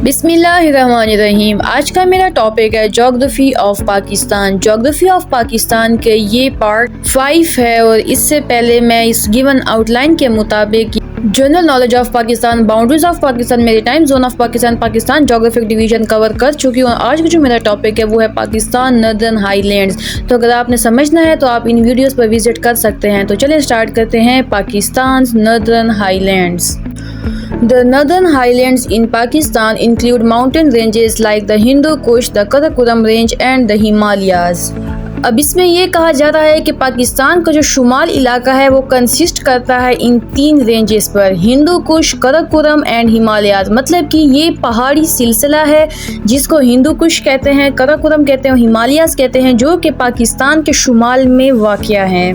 बिस्मिल्लाहिर्रहमानिर्रहीम। आज का मेरा टॉपिक है geography of Pakistan. Geography of Pakistan के ये पार्ट 5 है और इससे पहले मैं इस गिवन आउटलाइन के मुताबिक general knowledge of Pakistan, boundaries of Pakistan, maritime zone of Pakistan, Pakistan geographic division cover कर चुकी हूँ। आज का जो मेरा टॉपिक है वो है पाकिस्तान नर्दर्न हाईलैंड्स। तो अगर आपने समझना है तो आप इन वीडियोस पर विजिट कर सकते हैं। तो चलिए स्टार्ट करते हैं Pakistan northern highlands. The northern highlands in Pakistan include mountain ranges like the Hindu Kush, the Karakoram range and the Himalayas. अब इसमें ये कहा जा रहा है कि पाकिस्तान का जो शुमाल इलाका है वो कंसिस्ट करता है इन 3 रेंजेस पर, हिंदू कुश, कराकोरम एंड हिमालयाज। मतलब कि ये पहाड़ी सिलसिला है जिसको हिंदू कुश कहते हैं, कराकोरम कहते हैं, हिमालयाज कहते हैं, जो कि पाकिस्तान के शुमाल में वाक़या है।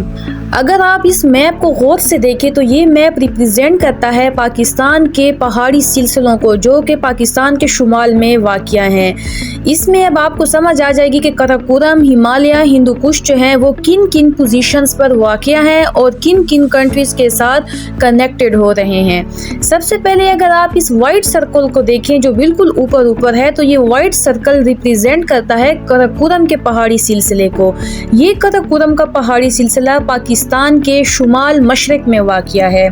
अगर आप इस मैप को गौर से देखें तो ये मैप रिप्रेजेंट करता है पाकिस्तान के पहाड़ी सिलसिलों को जो कि पाकिस्तान के शुमाल में वाक़या हैं। इसमें अब आपको समझ आ जाएगी कि कराकोरम, हिमालय, हिंदू कुश जो हैं वो किन किन पोजीशंस पर वाक़या हैं और किन किन कंट्रीज़ के साथ कनेक्टेड हो रहे हैं। सबसे पहले अगर आप इस वाइट सर्कल को देखें जो बिल्कुल ऊपर है, तो ये वाइट सर्कल रिप्रेजेंट करता है कराकोरम के पहाड़ी सिलसिले को। ये कराकोरम का पहाड़ी सिलसिला पाकिस्तान के शुमाल मशरक में वाक़या है,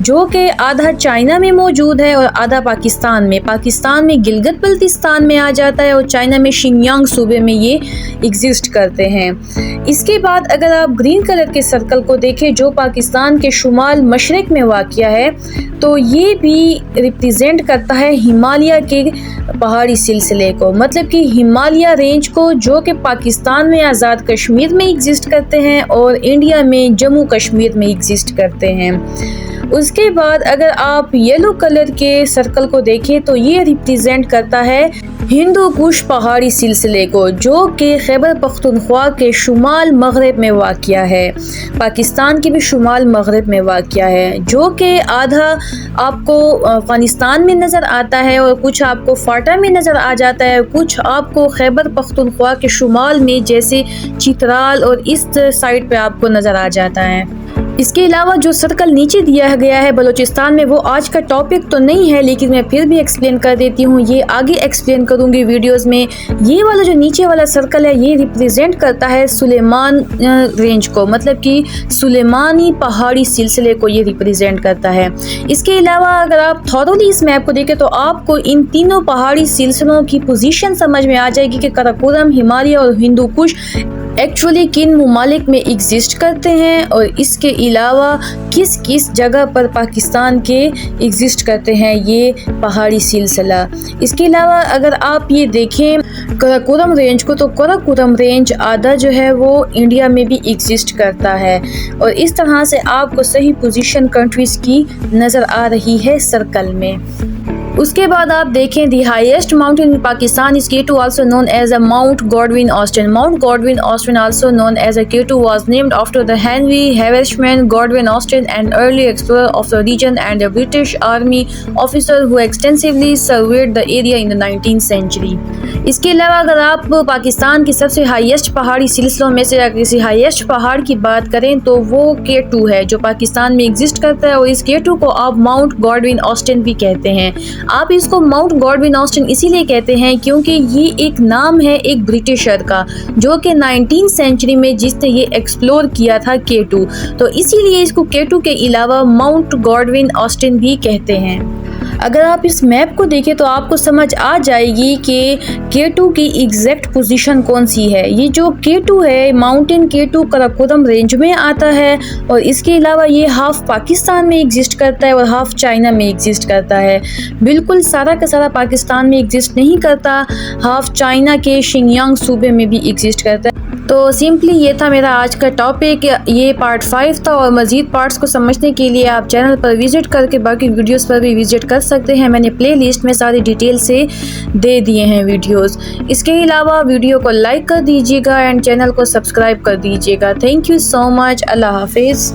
जो कि आधा चाइना में मौजूद है और आधा पाकिस्तान में। पाकिस्तान में गिलगित बल्तिस्तान में आ जाता है और चाइना में शिनयांग सूबे में ये एग्जिस्ट करते हैं। इसके बाद अगर आप ग्रीन कलर के सर्कल को देखें जो पाकिस्तान के शुमाल मशरक में वाक़या है, तो ये भी रिप्रेजेंट करता है हिमालय के पहाड़ी सिलसिले को, मतलब कि हिमालय रेंज को, जो कि पाकिस्तान में आज़ाद कश्मीर में एग्जिस्ट करते हैं और इंडिया में जम्मू कश्मीर में एग्जिस्ट करते हैं। उसके बाद अगर आप येलो कलर के सर्कल को देखें तो ये रिप्रेजेंट करता है हिंदू कुश पहाड़ी सिलसिले को, जो कि खैबर पख्तूनख्वा के शुमाल मगरब में वाक़या है। पाकिस्तान के भी शुमाल मगरब में वाक़या है, जो कि आधा आपको अफ़गानिस्तान में नज़र आता है और कुछ आपको फाटा में नज़र आ जाता है, कुछ आपको खैबर पख्तूनख्वा के शुमाल में जैसे चित्राल और इस साइड पे आपको नज़र आ जाता है। इसके अलावा जो सर्कल नीचे दिया गया है बलूचिस्तान में, वो आज का टॉपिक तो नहीं है लेकिन मैं फिर भी एक्सप्लेन कर देती हूँ, ये आगे एक्सप्लेन करूँगी वीडियोस में। ये वाला जो नीचे वाला सर्कल है ये रिप्रेजेंट करता है सुलेमान रेंज को, मतलब कि सुलेमानी पहाड़ी सिलसिले को ये रिप्रेजेंट करता है। इसके अलावा अगर आप थॉरोली इस मैप को देखें तो आपको इन तीनों पहाड़ी सिलसिलों की पोजीशन समझ में आ जाएगी कि कराकोरम, हिमालय और हिंदू कुश एक्चुअली किन ममालिक में एग्जिस्ट करते हैं और इसके अलावा किस किस जगह पर पाकिस्तान के एग्जिस्ट करते हैं ये पहाड़ी सिलसिला। इसके अलावा अगर आप ये देखें कराकोरम रेंज को, तो कराकोरम रेंज आधा जो है वो इंडिया में भी एग्जिस्ट करता है और इस तरह से आपको सही पोजीशन कंट्रीज़ की नज़र आ रही है सर्कल में। उसके बाद आप देखें the highest mountain in Pakistan is K2, also known as a Mount Godwin Austen. Mount Godwin Austen, also known as a K2, was named after the Henry Haversham Godwin Austen, an early explorer of the region and a British Army officer who extensively surveyed the area in the 19th century. इसके अलावा अगर आप पाकिस्तान की सबसे highest पहाड़ी सिलसिलों में से किसी हाईएस्ट पहाड़ की बात करें तो वो K2 है जो पाकिस्तान में एग्जिस्ट करता है और इस K2 को आप माउंट गॉडविन ऑस्टिन भी कहते हैं। आप इसको माउंट गॉडविन ऑस्टिन इसीलिए कहते हैं क्योंकि ये एक नाम है एक ब्रिटिशर का जो कि 19th सेंचुरी में जिसने ये एक्सप्लोर किया था K2, तो इसीलिए इसको K2 के अलावा माउंट गॉडविन ऑस्टिन भी कहते हैं। अगर आप इस मैप को देखें तो आपको समझ आ जाएगी कि K2 की एग्जैक्ट पोजीशन कौन सी है। ये जो K2 है, माउंटेन K2 कराकोरम रेंज में आता है और इसके अलावा ये हाफ पाकिस्तान में एग्जिस्ट करता है और हाफ चाइना में एग्जिस्ट करता है। बिल्कुल सारा का सारा पाकिस्तान में एग्जिस्ट नहीं करता, हाफ चाइना के शिनयांग सूबे में भी एग्जिस्ट करता है। तो सिंपली ये था मेरा आज का टॉपिक, ये पार्ट 5 था और मज़ीद पार्ट्स को समझने के लिए आप चैनल पर विज़िट करके बाकी वीडियोस पर भी विज़िट कर सकते हैं। मैंने प्ले लिस्ट में सारी डिटेल से दे दिए हैं वीडियोस। इसके अलावा वीडियो को लाइक कर दीजिएगा एंड चैनल को सब्सक्राइब कर दीजिएगा। Thank you so much. अल्लाह हाफिज़।